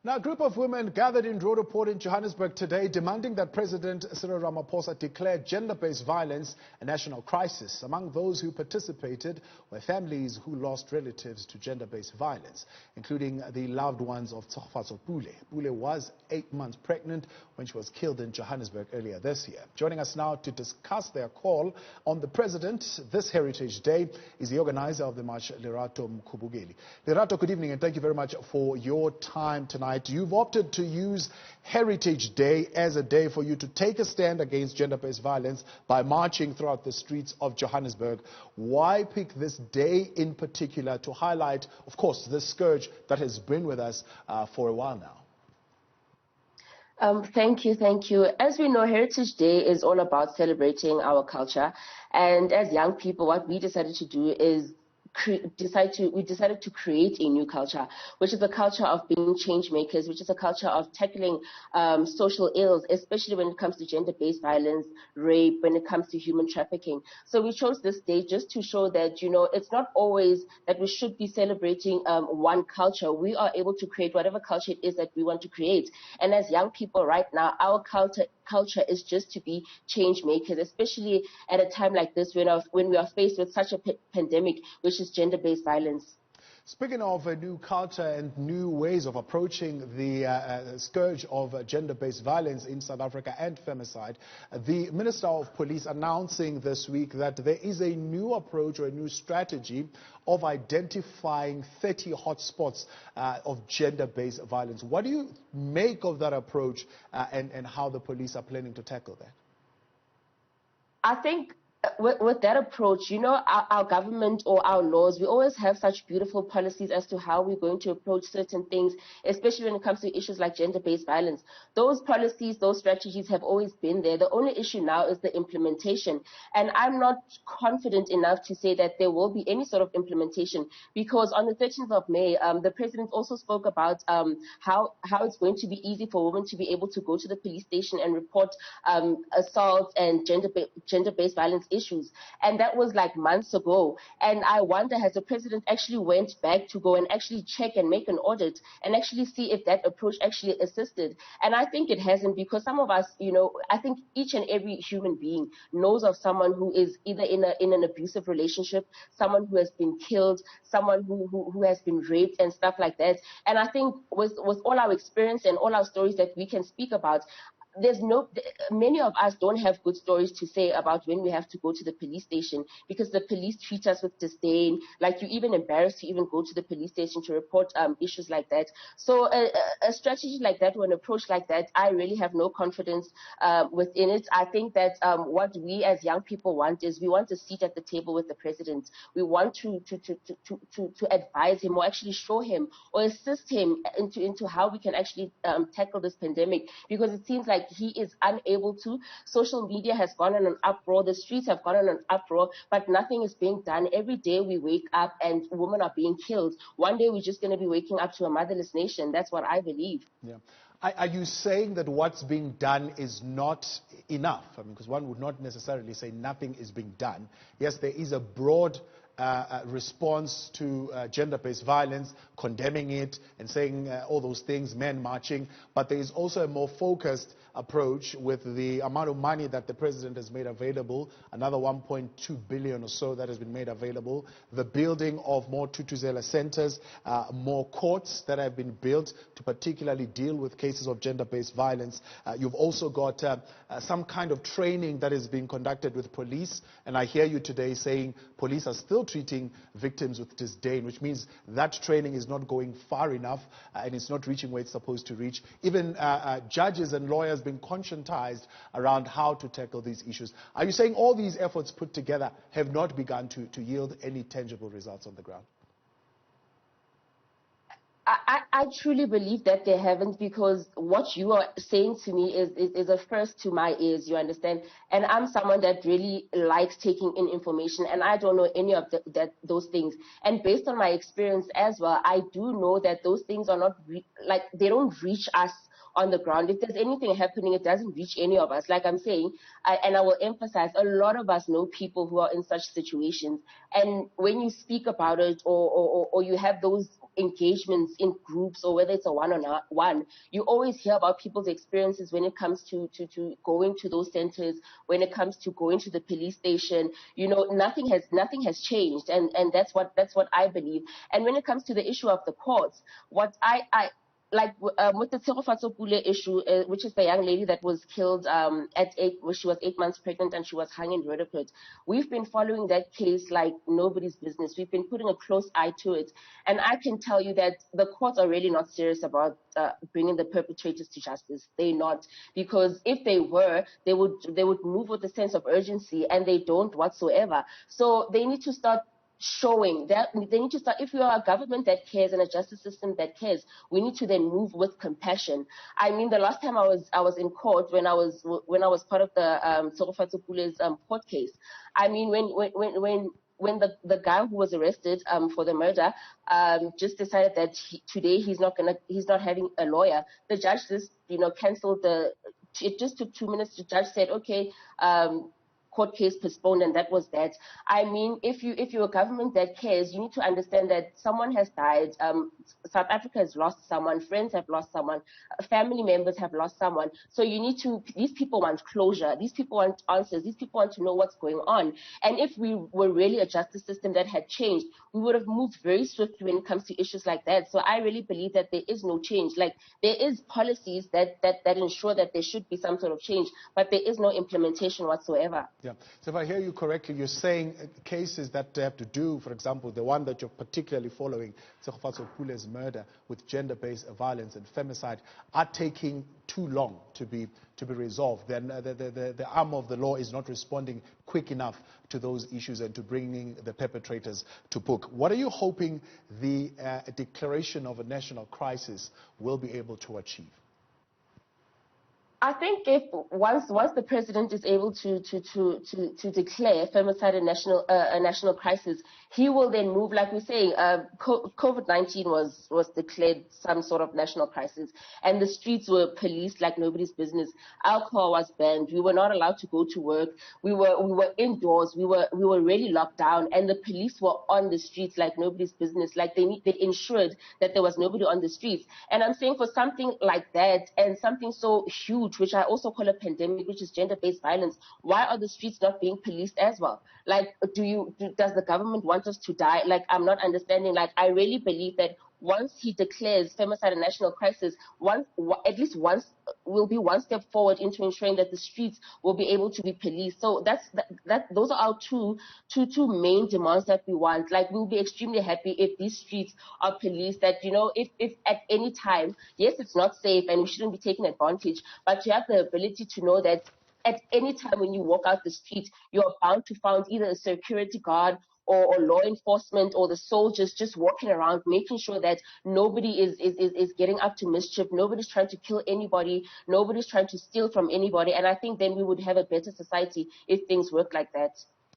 Now, a group of women gathered in Roodepoort in Johannesburg today demanding that President Ramaphosa declare gender-based violence a national crisis. Among those who participated were families who lost relatives to gender-based violence, including the loved ones of Tshofatso Pule. Pule was 8 months pregnant when she was killed in Johannesburg earlier this year. Joining us now to discuss their call on the President this Heritage Day is the organizer of the march, Lerato Mkhubukeli. Lerato, good evening and thank you very much for your time tonight. You've opted to use Heritage Day as a day for you to take a stand against gender-based violence by marching throughout the streets of Johannesburg. Why pick this day in particular to highlight, of course, the scourge that has been with us for a while now? Thank you. As we know, Heritage Day is all about celebrating our culture. And as young people, what we decided to do is we decided to create a new culture, which is a culture of being change makers, which is a culture of tackling social ills, especially when it comes to gender-based violence, rape, when it comes to human trafficking. So we chose this day just to show that, it's not always that we should be celebrating one culture. We are able to create whatever culture it is that we want to create. And as young people right now, our culture is just to be change makers, especially at a time like this when we are faced with such a pandemic, which is gender-based violence. Speaking of a new culture and new ways of approaching the scourge of gender-based violence in South Africa and femicide, the Minister of Police announcing this week that there is a new approach or a new strategy of identifying 30 hotspots of gender-based violence. What do you make of that approach and how the police are planning to tackle that? I think with that approach, our government or our laws, we always have such beautiful policies as to how we're going to approach certain things, especially when it comes to issues like gender-based violence. Those policies, those strategies have always been there. The only issue now is the implementation. And I'm not confident enough to say that there will be any sort of implementation, because on the 13th of May, the president also spoke about how it's going to be easy for women to be able to go to the police station and report assault and gender-based violence issues. And that was like months ago. And I wonder, has the president actually went back to go and actually check and make an audit and actually see if that approach actually assisted? And I think it hasn't, because some of us, I think each and every human being knows of someone who is either in an abusive relationship, someone who has been killed, someone who has been raped and stuff like that. And I think with all our experience and all our stories that we can speak about, many of us don't have good stories to say about when we have to go to the police station, because the police treat us with disdain, like you're even embarrassed to even go to the police station to report issues like that. So a strategy like that or an approach like that, I really have no confidence within it. I think that what we as young people want is we want a seat at the table with the president. We want to advise him or actually show him or assist him into how we can actually tackle this pandemic, because it seems like he is unable to. Social media has gone on an uproar. The streets have gone on an uproar, but nothing is being done. Every day we wake up and women are being killed. One day we're just going to be waking up to a motherless nation. That's what I believe. Yeah. Are you saying that what's being done is not enough? I mean, because one would not necessarily say nothing is being done. Yes, there is a broad response to gender-based violence, condemning it and saying all those things, men marching, but there is also a more focused approach with the amount of money that the president has made available, another 1.2 billion or so that has been made available, the building of more Tutuzela centers, more courts that have been built to particularly deal with cases of gender-based violence. You've also got some kind of training that is being conducted with police, and I hear you today saying police are still treating victims with disdain, which means that training is not going far enough and it's not reaching where it's supposed to reach. Even judges and lawyers being conscientized around how to tackle these issues. Are you saying all these efforts put together have not begun to yield any tangible results on the ground? I truly believe that they haven't, because what you are saying to me is a first to my ears, you understand? And I'm someone that really likes taking in information, and I don't know any of those things. And based on my experience as well, I do know that those things are not, they don't reach us on the ground. If there's anything happening, it doesn't reach any of us. Like I'm saying, and I will emphasize, a lot of us know people who are in such situations. And when you speak about it or you have those engagements in groups or whether it's a one-on-one, you always hear about people's experiences when it comes to going to those centers, when it comes to going to the police station. You know, nothing has changed, and that's what I believe. And when it comes to the issue of the courts, what I like with the Tshegofatso Pule issue, which is the young lady that was killed when she was 8 months pregnant and she was hung in Roodepoort. We've been following that case like nobody's business. We've been putting a close eye to it, and I can tell you that the courts are really not serious about bringing the perpetrators to justice. They're not, because if they were, they would move with a sense of urgency, and they don't whatsoever. So they need to start showing that they need to start. If we are a government that cares and a justice system that cares, we need to then move with compassion. I mean, the last time I was in court, when I was part of the Tshegofatso Pule's court case. I mean, when the guy who was arrested for the murder just decided that today he's not having a lawyer, the judge just canceled it just took 2 minutes. The judge said, okay, court case postponed, and that was that. I mean, if you're a government that cares, you need to understand that someone has died. South Africa has lost someone, friends have lost someone, family members have lost someone. So these people want closure, these people want answers, these people want to know what's going on. And if we were really a justice system that had changed, we would have moved very swiftly when it comes to issues like that. So I really believe that there is no change. Like, there is policies that ensure that there should be some sort of change, but there is no implementation whatsoever. Yeah. So if I hear you correctly, you're saying cases that have to do, for example, the one that you're particularly following, Tshegofatso Pule's murder, with gender-based violence and femicide, are taking too long to be resolved. Then the arm of the law is not responding quick enough to those issues and to bringing the perpetrators to book. What are you hoping the declaration of a national crisis will be able to achieve? I think if once the president is able to declare femicide a national crisis, he will then move. Like we're saying, COVID-19 was declared some sort of national crisis, and the streets were policed like nobody's business. Alcohol was banned. We were not allowed to go to work. We were indoors. We were really locked down, and the police were on the streets like nobody's business. Like they ensured that there was nobody on the streets. And I'm saying, for something like that and something so huge, which I also call a pandemic, which is gender-based violence, why are the streets not being policed as well? Like, does the government want us to die? Like, I'm not understanding. Like, I really believe that once he declares femicide a national crisis, at least once will be one step forward into ensuring that the streets will be able to be policed. So those are our two main demands that we want. Like, we'll be extremely happy if these streets are policed, that, if at any time, yes, it's not safe and we shouldn't be taking advantage, but you have the ability to know that at any time when you walk out the street, you're bound to find either a security guard or law enforcement or the soldiers just walking around, making sure that nobody is getting up to mischief, nobody's trying to kill anybody, nobody's trying to steal from anybody. And I think then we would have a better society if things work like that.